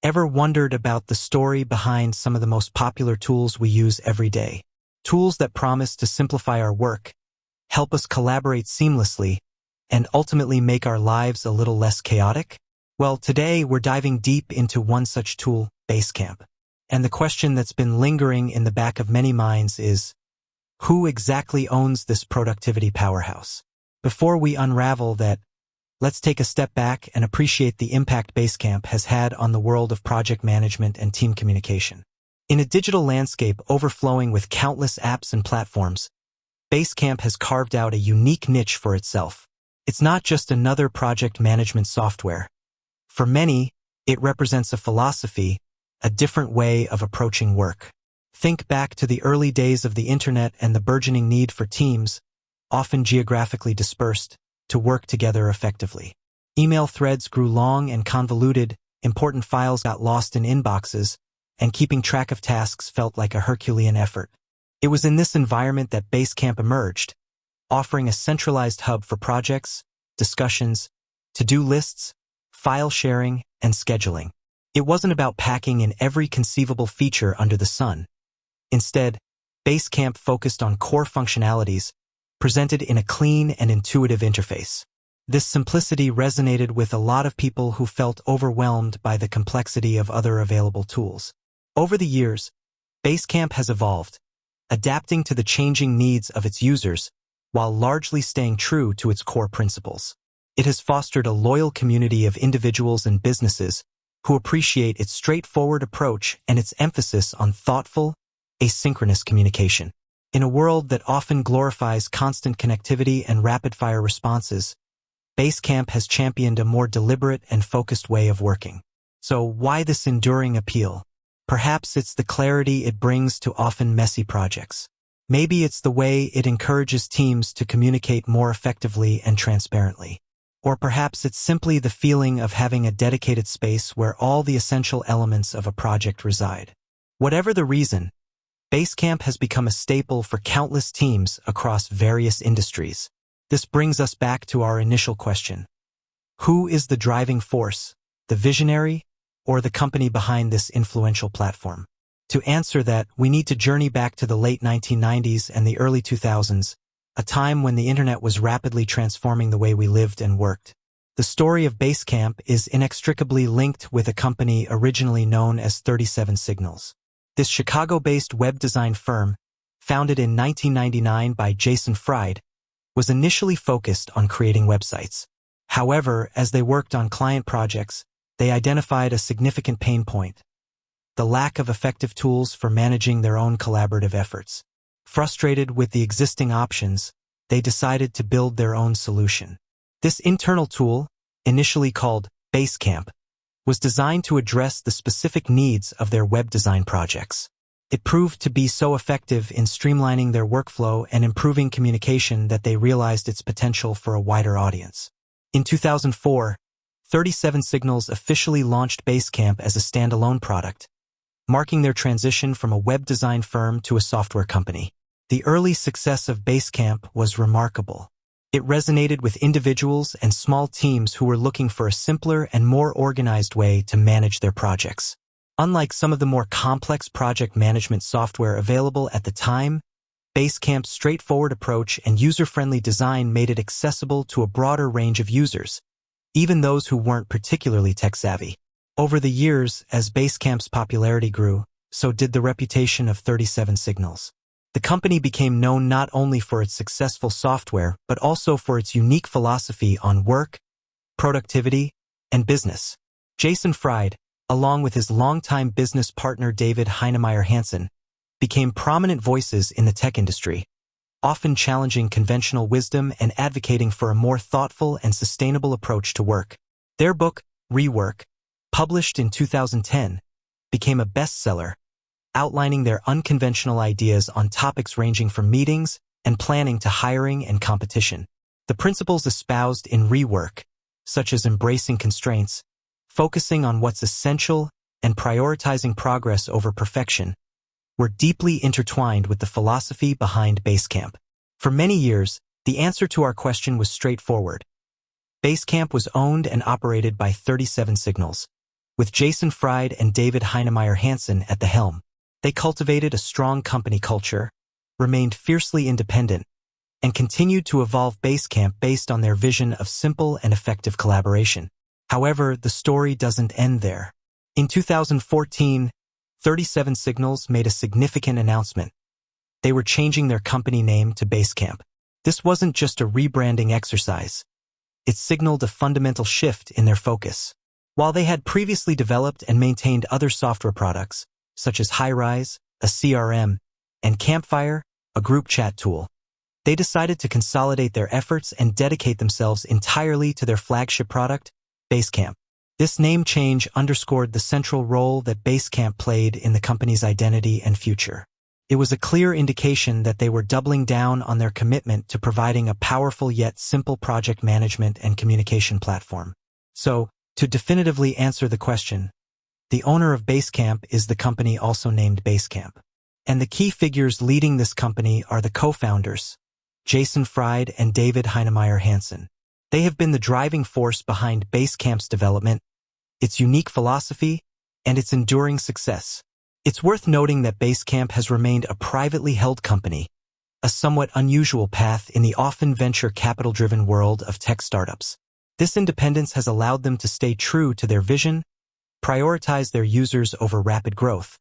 Ever wondered about the story behind some of the most popular tools we use every day? Tools that promise to simplify our work, help us collaborate seamlessly, and ultimately make our lives a little less chaotic? Well, today we're diving deep into one such tool, Basecamp. And the question that's been lingering in the back of many minds is, who exactly owns this productivity powerhouse? Before we unravel that, let's take a step back and appreciate the impact Basecamp has had on the world of project management and team communication. In a digital landscape overflowing with countless apps and platforms, Basecamp has carved out a unique niche for itself. It's not just another project management software. For many, it represents a philosophy, a different way of approaching work. Think back to the early days of the internet and the burgeoning need for teams, often geographically dispersed, to work together effectively. Email threads grew long and convoluted, important files got lost in inboxes, and keeping track of tasks felt like a Herculean effort. It was in this environment that Basecamp emerged, offering a centralized hub for projects, discussions, to-do lists, file sharing, and scheduling. It wasn't about packing in every conceivable feature under the sun. Instead, Basecamp focused on core functionalities, presented in a clean and intuitive interface. This simplicity resonated with a lot of people who felt overwhelmed by the complexity of other available tools. Over the years, Basecamp has evolved, adapting to the changing needs of its users while largely staying true to its core principles. It has fostered a loyal community of individuals and businesses who appreciate its straightforward approach and its emphasis on thoughtful, asynchronous communication. In a world that often glorifies constant connectivity and rapid-fire responses, Basecamp has championed a more deliberate and focused way of working. So why this enduring appeal? Perhaps it's the clarity it brings to often messy projects. Maybe it's the way it encourages teams to communicate more effectively and transparently. Or perhaps it's simply the feeling of having a dedicated space where all the essential elements of a project reside. Whatever the reason, Basecamp has become a staple for countless teams across various industries. This brings us back to our initial question. Who is the driving force, the visionary, or the company behind this influential platform? To answer that, we need to journey back to the late 1990s and the early 2000s, a time when the internet was rapidly transforming the way we lived and worked. The story of Basecamp is inextricably linked with a company originally known as 37 Signals. This Chicago-based web design firm, founded in 1999 by Jason Fried, was initially focused on creating websites. However, as they worked on client projects, they identified a significant pain point: the lack of effective tools for managing their own collaborative efforts. Frustrated with the existing options, they decided to build their own solution. This internal tool, initially called Basecamp, was designed to address the specific needs of their web design projects. It proved to be so effective in streamlining their workflow and improving communication that they realized its potential for a wider audience. In 2004, 37 Signals officially launched Basecamp as a standalone product, marking their transition from a web design firm to a software company. The early success of Basecamp was remarkable. It resonated with individuals and small teams who were looking for a simpler and more organized way to manage their projects. Unlike some of the more complex project management software available at the time, Basecamp's straightforward approach and user-friendly design made it accessible to a broader range of users, even those who weren't particularly tech-savvy. Over the years, as Basecamp's popularity grew, so did the reputation of 37 Signals. The company became known not only for its successful software, but also for its unique philosophy on work, productivity, and business. Jason Fried, along with his longtime business partner David Heinemeier Hansen, became prominent voices in the tech industry, often challenging conventional wisdom and advocating for a more thoughtful and sustainable approach to work. Their book, Rework, published in 2010, became a bestseller, outlining their unconventional ideas on topics ranging from meetings and planning to hiring and competition. The principles espoused in Rework, such as embracing constraints, focusing on what's essential, and prioritizing progress over perfection, were deeply intertwined with the philosophy behind Basecamp. For many years, the answer to our question was straightforward. Basecamp was owned and operated by 37 Signals, With Jason Fried and David Heinemeier Hansson at the helm, they cultivated a strong company culture, remained fiercely independent, and continued to evolve Basecamp based on their vision of simple and effective collaboration. However, the story doesn't end there. In 2014, 37 Signals made a significant announcement. They were changing their company name to Basecamp. This wasn't just a rebranding exercise. It signaled a fundamental shift in their focus. While they had previously developed and maintained other software products, such as Highrise, a CRM, and Campfire, a group chat tool, they decided to consolidate their efforts and dedicate themselves entirely to their flagship product, Basecamp. This name change underscored the central role that Basecamp played in the company's identity and future. It was a clear indication that they were doubling down on their commitment to providing a powerful yet simple project management and communication platform. So, to definitively answer the question, the owner of Basecamp is the company also named Basecamp. And the key figures leading this company are the co-founders, Jason Fried and David Heinemeier Hansson. They have been the driving force behind Basecamp's development, its unique philosophy, and its enduring success. It's worth noting that Basecamp has remained a privately held company, a somewhat unusual path in the often venture capital-driven world of tech startups. This independence has allowed them to stay true to their vision, prioritize their users over rapid growth,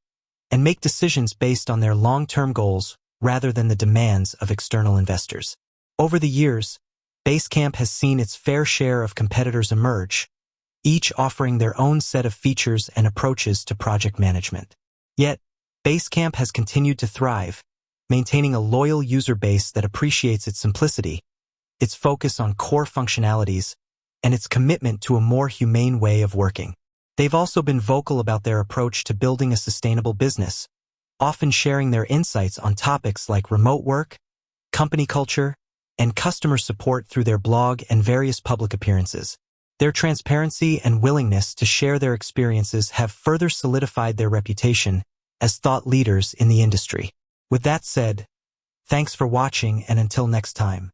and make decisions based on their long-term goals rather than the demands of external investors. Over the years, Basecamp has seen its fair share of competitors emerge, each offering their own set of features and approaches to project management. Yet, Basecamp has continued to thrive, maintaining a loyal user base that appreciates its simplicity, its focus on core functionalities, and its commitment to a more humane way of working. They've also been vocal about their approach to building a sustainable business, often sharing their insights on topics like remote work, company culture, and customer support through their blog and various public appearances. Their transparency and willingness to share their experiences have further solidified their reputation as thought leaders in the industry. With that said, thanks for watching, and until next time.